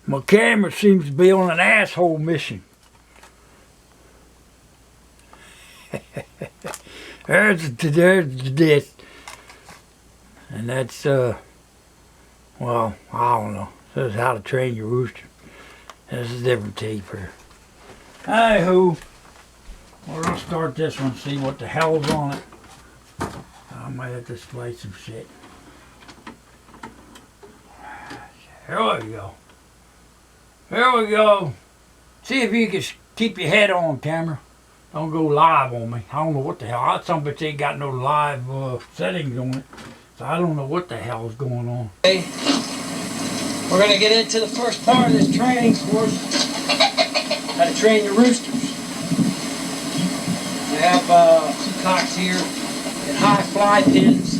My camera seems to be on an asshole mission. there's the death. And that's, well, I don't know. This is how to train your rooster. This is a different tape here. Hi-ho. We're going to start this one, see what the hell's on it. I might have to splice some shit. Here we go. Here we go. See if you can keep your head on camera. Don't go live on me. I don't know what the hell. I some bitch ain't got no live settings on it. So I don't know what the hell's going on. Okay. We're going to get into the first part of this training course. How to train your roosters. We have 2 cocks here in high fly pins.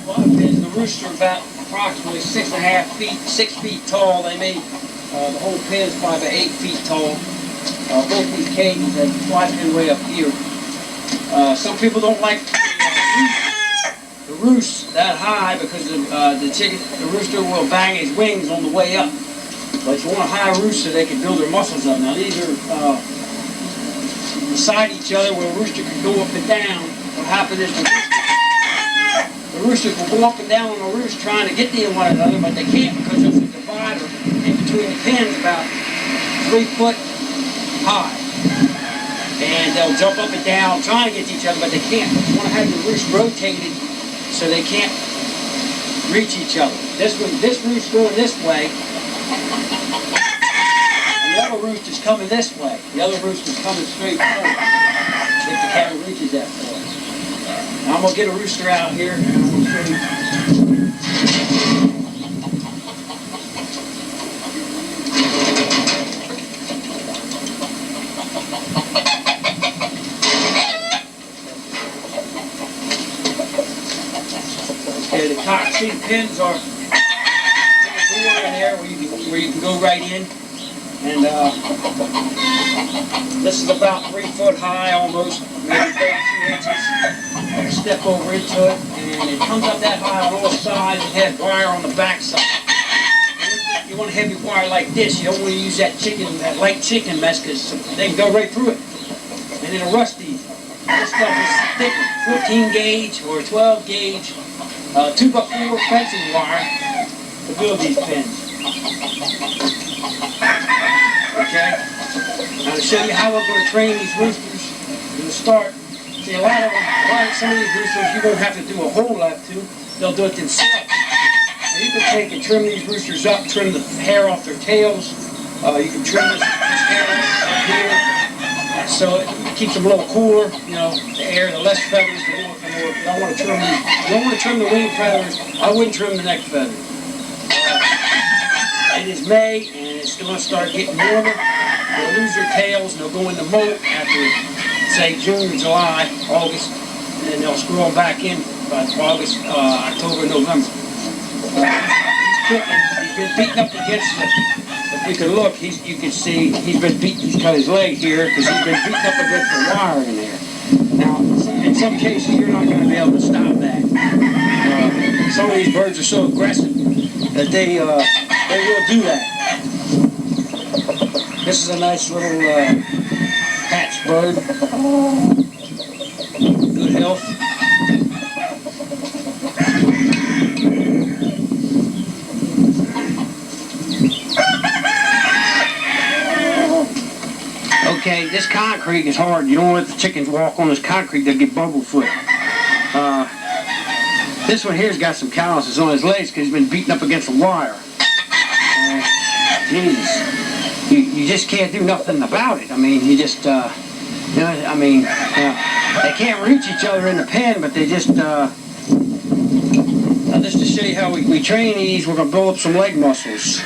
Fly pins. The rooster about approximately 6 feet tall. They made the whole pin is probably about 8 feet tall. Both these cages have fly pin way up here. Some people don't like the roost that high because the rooster will bang his wings on the way up. But you want a high roost so they can build their muscles up. Now these are beside each other where the rooster can go up and down. What happens is the rooster will go up and down on the roost trying to get near one another, but they can't because there's a divider in between the pins about 3 foot high. And they'll jump up and down trying to get to each other, but they can't. You want to have your roost rotated so they can't reach each other. This roost going this way, and the other roost is coming this way. The other roost is coming straight forward if the camera reaches that far. Now I'm going to get a rooster out here and I'm going to show you. Okay, the cock seat pins are in the door in there where you can go right in. And this is about 3 foot high almost, maybe 32 inches. Step over into it, and it comes up that high on all sides. It has wire on the back side. You want a heavy wire like this. You don't want to use that light chicken mess because they can go right through it. And it'll rust these. This stuff is thick, 14 gauge or 12 gauge, 2x4 fencing wire to build these pins. Okay? Now to show you how we're going to train these roosters, we're going to start. See, some of these roosters you don't have to do a whole lot to. They'll do it themselves. Now you can take and trim these roosters up, trim the hair off their tails. You can trim this hair up here. So it keeps them a little cooler, you know, the air, the less feathers, the more. You don't want to trim these. You don't want to trim the wing feathers. I wouldn't trim the neck feathers. It is May and it's going to start getting warmer. They'll lose their tails and they'll go into molt after, say, June, July, August, and then they'll screw them back in by August, October, November. He's been beaten up against it. If you can look, you can see he's got his leg here because he's been beaten up against the wire in there. Now, in some cases, you're not going to be able to stop that. Some of these birds are so aggressive that they will do that. This is a nice little patch bird. Good health. Okay, this concrete is hard. You don't let the chickens walk on this concrete, they'll get bumblefoot. This one here's got some calluses on his legs because he's been beaten up against the wire. Jesus. You just can't do nothing about it. I mean, you just, they can't reach each other in the pen, but they just, now just to show you how we train these, we're going to build up some leg muscles.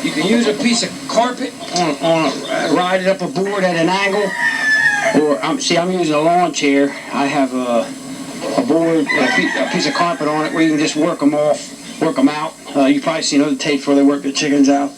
You can use a piece of carpet ride it up a board at an angle, or I'm using a lawn chair. I have a board, a piece of carpet on it where you can just work them out. You've probably seen other tapes where they work the chickens out.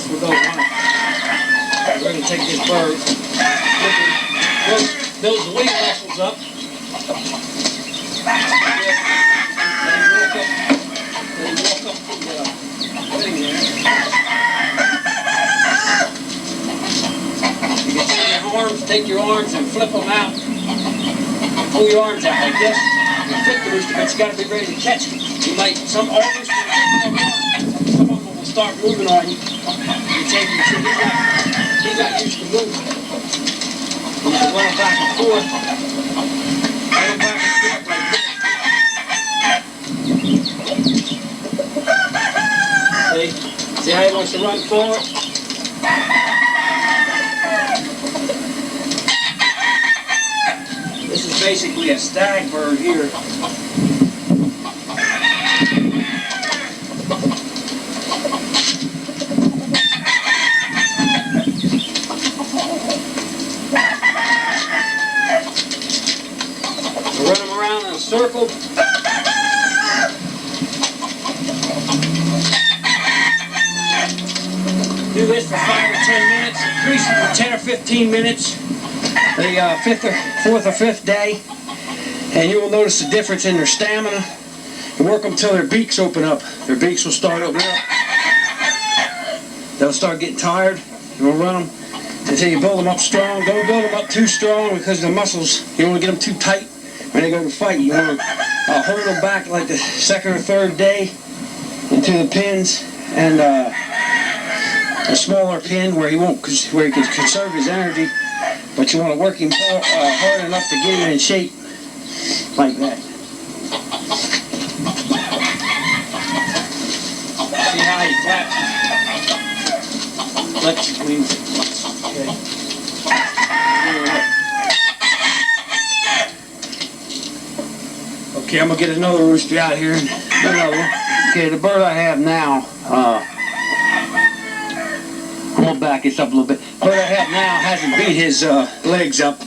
this will go on. We're going to take this bird, build the wing muscles up. Let him walk up the thing there. You can take your arms and flip them out. Pull your arms out like this. You flip the rooster, but you got to be ready to catch it. You might, some of them will start moving on you. You take your two, he's not used to moving. You can run back and forth. Run back and forth like this. See how he wants to run forward? This is basically a stag bird here. Run them around in a circle. Do this for 5 or 10 minutes. Increase it for 10 or 15 minutes. The fourth or fifth day, and you will notice the difference in their stamina. You work them till their beaks open up. Their beaks will start opening up. They'll start getting tired. You'll run them until you build them up strong. Don't build them up too strong because the muscles, you don't want to get them too tight when they go to fight. You want to hold them back like the second or third day into the pins, and a smaller pin where he can conserve his energy. But you want to work him hard enough to get him in shape, like that. See how he flaps? Flex his wings. Okay. Okay, I'm going to get another rooster out here. Another one. Okay, the bird I have now, I'm going to back this up a little bit. The bird I have now hasn't beat his legs up,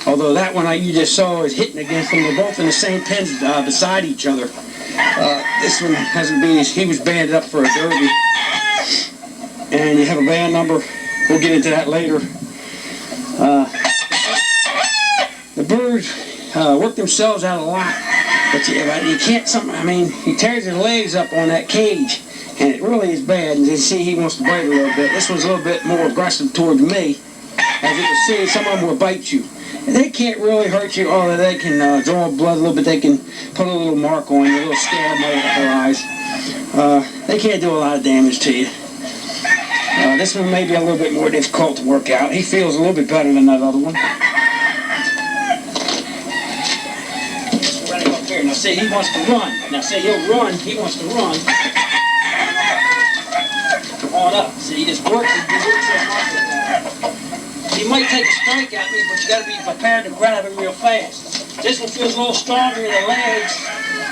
although that one you just saw is hitting against them. They're both in the same pens beside each other. This one hasn't beat his, he was banded up for a derby. And you have a band number. We'll get into that later. The birds work themselves out a lot, but you can't, he tears his legs up on that cage. And it really is bad, and you see he wants to bite a little bit. This one's a little bit more aggressive towards me. As you can see, some of them will bite you. And they can't really hurt you, although they can draw blood a little bit. They can put a little mark on you, a little scab over their eyes. They can't do a lot of damage to you. This one may be a little bit more difficult to work out. He feels a little bit better than that other one. Running up here. Now see, he wants to run. Now see, he'll run. He wants to run. On up. See, he just works it. He might take a strike at me, but you got to be prepared to grab him real fast. This one feels a little stronger in the legs,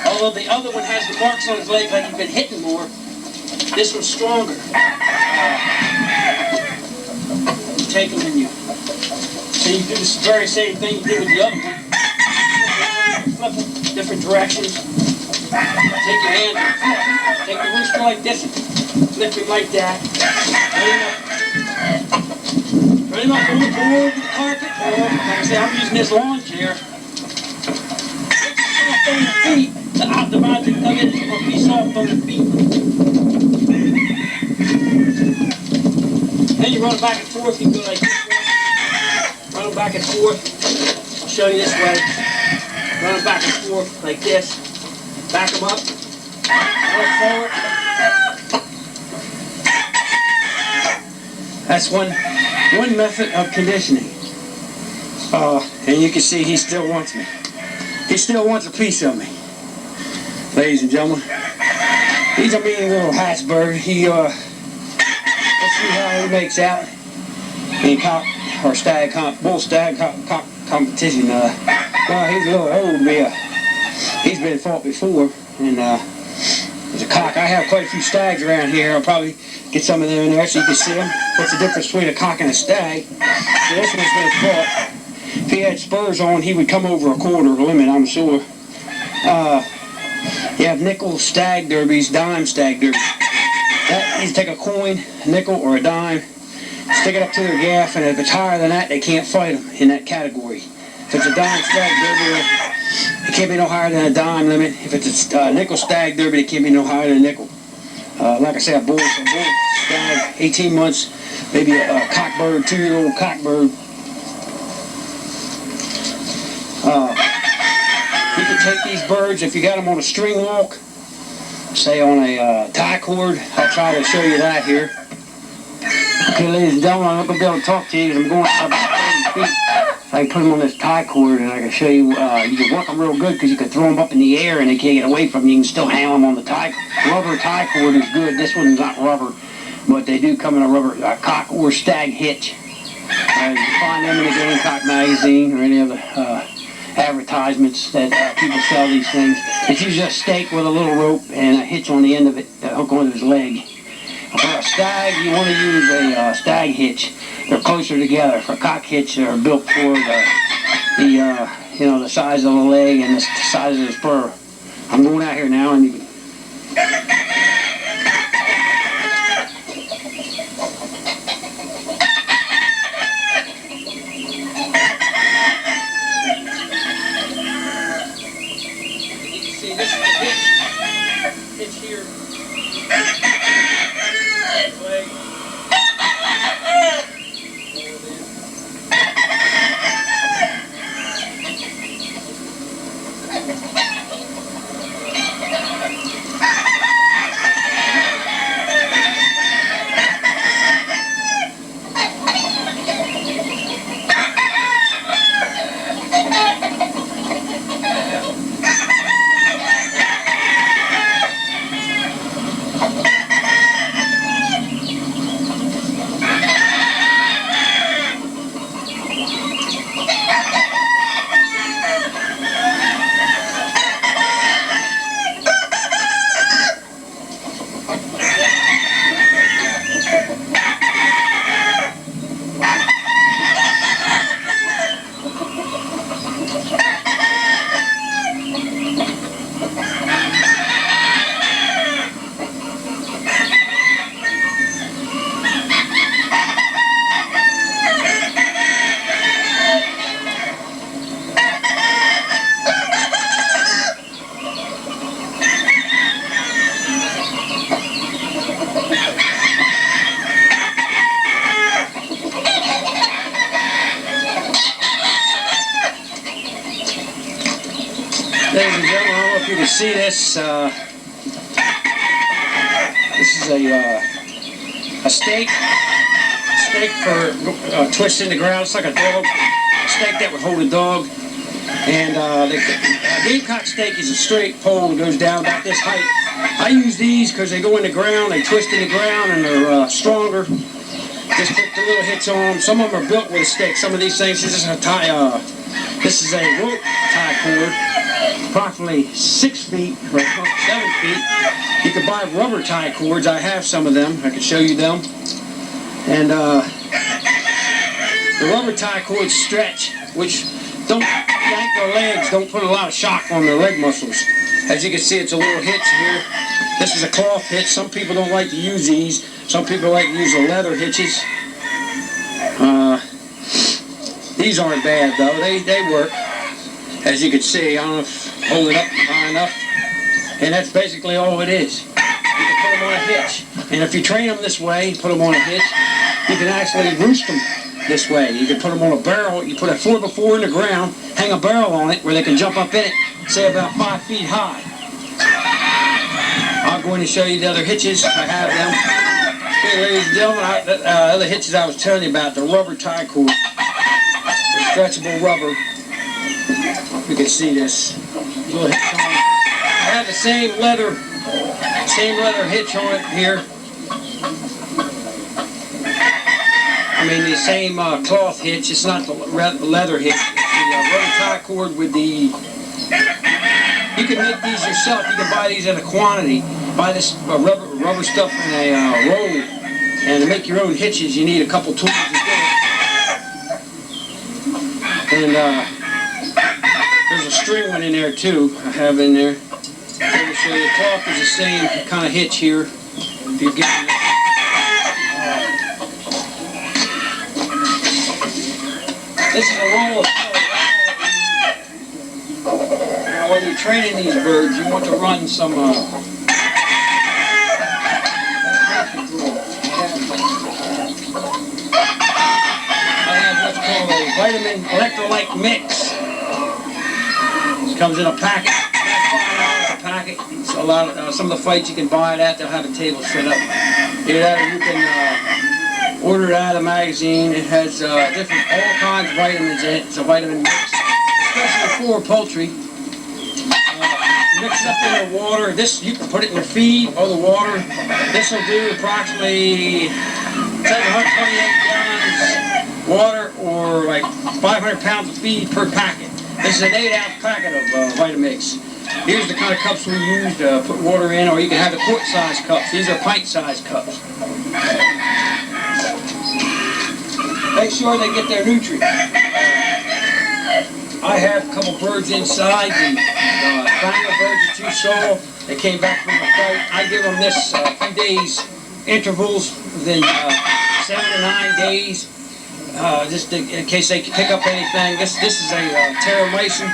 although the other one has the marks on his legs like he's been hitting more. This one's stronger. You take him and you. So you do the very same thing you did with the other one. Flip them, different directions. Take your hand and flip. Take the rooster like this. Flip him like that. Run him up on the board, the carpet, or like I say, I'm using this lawn chair. Soft on the feet. The optimizer come in, it's going to be soft on the feet. Then you run them back and forth, you go like this way. Run them back and forth. I'll show you this way. Run them back and forth like this. Back them up. Roll forward. That's one method of conditioning. And you can see he still wants me. He still wants a piece of me. Ladies and gentlemen. He's a mean little hatch bird. Let's see how he makes out in bull stag competition. Well, he's a little old, but he's been fought before. And there's a cock. I have quite a few stags around here. I'll probably get some of them in there so you can see them. What's the difference between a cock and a stag? So this one's been fought. If he had spurs on, he would come over a quarter limit, I'm sure. You have nickel stag derbies, dime stag derbies. That needs to take a coin, a nickel, or a dime, stick it up to their gaff, and if it's higher than that, they can't fight them in that category. If it's a dime stag derby, it can't be no higher than a dime limit. If it's a nickel stag derby, it can't be no higher than a nickel. Like I said, a bull stag, 18 months, maybe a cockbird, 2-year-old cockbird. You can take these birds, if you got them on a string walk, say on a tie cord. I'll try to show you that here. Okay, ladies and gentlemen, I'm not going to be able to talk to you because I'm going up about 30 feet. So I can put them on this tie cord and I can show you, you can work them real good because you can throw them up in the air and they can't get away from you. You can still hang them on the rubber tie cord is good. This one's not rubber, but they do come in a rubber cock or stag hitch. You can find them in the Gamecock magazine or any other advertisements that people sell these things. It's usually a stake with a little rope and a hitch on the end of it, hook onto his leg. For a stag, you want to use a stag hitch. They're closer together. For a cock hitch, they're built for the size of the leg and the size of the spur. I'm going out here now, and you can. See, this is the hitch here. Leg. Ladies and gentlemen, I don't know if you can see this. This is a stake for twist in the ground. It's like a dog, a stake that would hold a dog. And the gamecock stake is a straight pole that goes down about this height. I use these because they go in the ground, they twist in the ground, and they're stronger. Just put the little hits on them. Some of them are built with a stick. Some of these things, this is a rope tie cord. Approximately 6 feet or 7 feet. You can buy rubber tie cords. I have some of them. I can show you them. And the rubber tie cords stretch, which don't yank their legs, don't put a lot of shock on their leg muscles. As you can see, it's a little hitch here. This is a cloth hitch. Some people don't like to use these. Some people like to use the leather hitches. These aren't bad though. They work. As you can see, I don't know if hold it up high enough. And that's basically all it is. You can put them on a hitch. And if you train them this way, put them on a hitch, you can actually roost them this way. You can put them on a barrel. You put a 4x4 in the ground, hang a barrel on it where they can jump up in it, say about 5 feet high. I'm going to show you the other hitches. I have them. Okay, ladies and gentlemen, the other hitches I was telling you about, the rubber tie cord. The stretchable rubber. You can see this little hitch on it. I have the same leather hitch on it here. I mean the same cloth hitch. It's not the leather hitch. It's the rubber tie cord with the. You can make these yourself. You can buy these in a quantity. Buy this rubber stuff in a roll, and to make your own hitches, you need a couple tools to do it. And there's a string one in there too. I have in there. Let me show you. The cloth is the same kind of hitch here. If you're getting this is a roll of now when you're training these birds, you want to run some I have what's called a vitamin electrolyte mix. It comes in a packet, $5 a packet. It's a lot of, some of the fights you can buy it at, they'll have a table set up. Either you can order it out of the magazine. It has different, all kinds of vitamins in it. It's a vitamin mix, especially for poultry. Mix it up in the water. This, you can put it in your feed or the water. This will do approximately 128 gallons water or like 500 pounds of feed per packet. This is an 8-ounce packet of Vitamix. Here's the kind of cups we use to put water in, or you can have the quart-sized cups. These are pint-sized cups. Make sure they get their nutrients. I have a couple birds inside. The family birds are too sore. They came back from the fight. I give them this a few days intervals within 7 to 9 days. Just in case they pick up anything. This is a terramycin,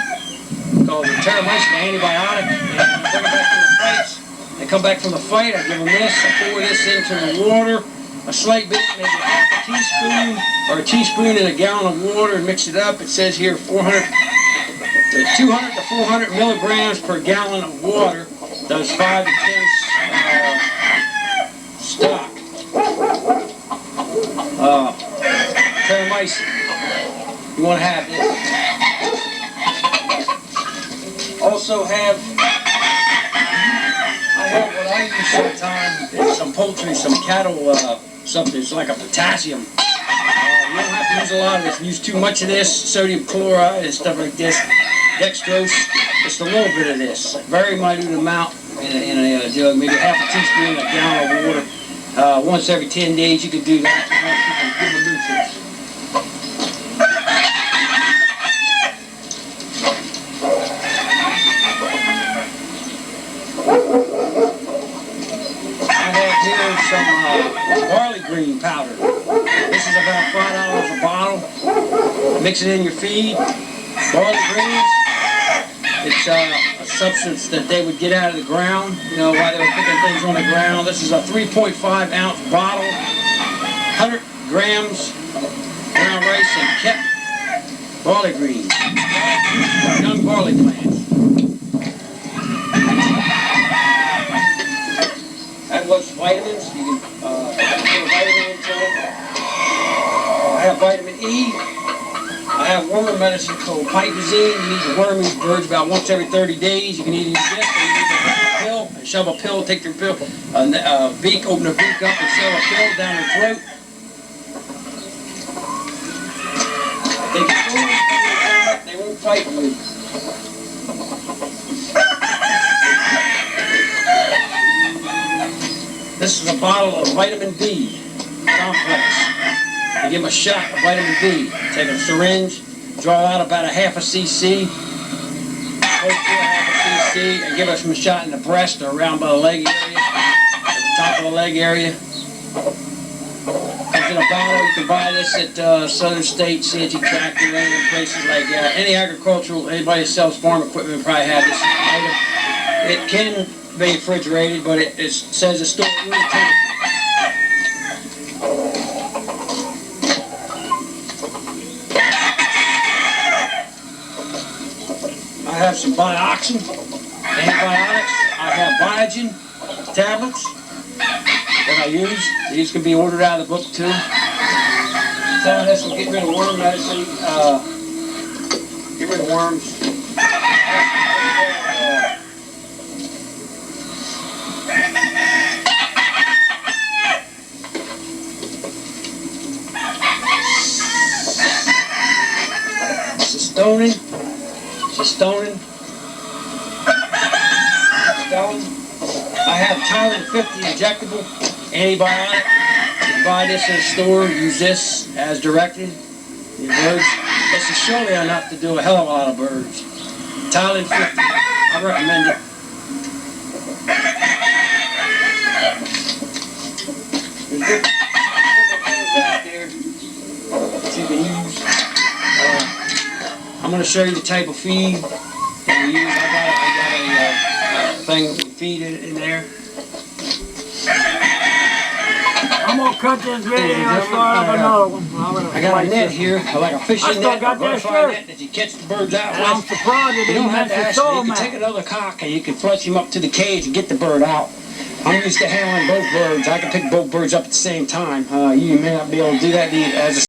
called the terramycin antibiotic. And I bring them back from the fights. They come back from the fight, I give them this, I pour this into the water, a slight bit, maybe half a teaspoon, or a teaspoon in a gallon of water, and mix it up. It says here 200 to 400 milligrams per gallon of water. Does 5 to 10 stock. Terramycin. You want to have this. Also have, I have what I use sometimes is some poultry, some cattle, something. It's like a potassium. You don't have to use a lot of this. Use too much of this, sodium chloride and stuff like this. Dextrose, just a little bit of this. Very minute amount in a jug, maybe half a teaspoon, a gallon of water. Once every 10 days you can do that. You can give them nutrients. I have here some barley green powder. This is about $5 a bottle. Mix it in your feed. Barley greens. It's a substance that they would get out of the ground, you know, while they were picking things on the ground. This is a 3.5-ounce bottle, 100 grams ground rice and kept barley greens, young barley plants. That was vitamins. You can put a vitamin into it. I have vitamin E. I have worm medicine called Pipazine. You need to worm these birds about once every 30 days. You can either use this or you need to take a pill and shove a pill, take their pill, beak, open the beak up and shove a pill down their throat. They get food, they won't fight you. This is a bottle of vitamin D complex. You give them a shot of vitamin D. Take a syringe, draw out about a half a cc, and give us a shot in the breast or around by the leg area, at the top of the leg area. Comes in a bottle. You can buy this at Southern State, C&G Tractor, any places like that. Any agricultural, anybody that sells farm equipment will probably have this item. It can be refrigerated, but it says it's stored at room temperature. I have some Bioxin, antibiotics. I have Biogen tablets that I use. These can be ordered out of the book too. Some of this will get rid of worm medicine, get rid of worms. Stoning. I have Tylen 50 injectable antibiotic. You can buy this in a store, use this as directed. Your birds, this is surely enough to do a hell of a lot of birds. Tylen 50, I recommend it. to show you the type of feed that we use. I got a thing we feed it in there. I'm gonna cut this video and start up another one. I got a net here, like a fishing net, got a that butterfly shirt. net that you catch the birds out I'm with. surprised it You didn't don't have to mention ask soul me. You can take mat. another cock and you can flush him up to the cage and get the bird out. I'm used to handling both birds. I can pick both birds up at the same time. You may not be able to do that as a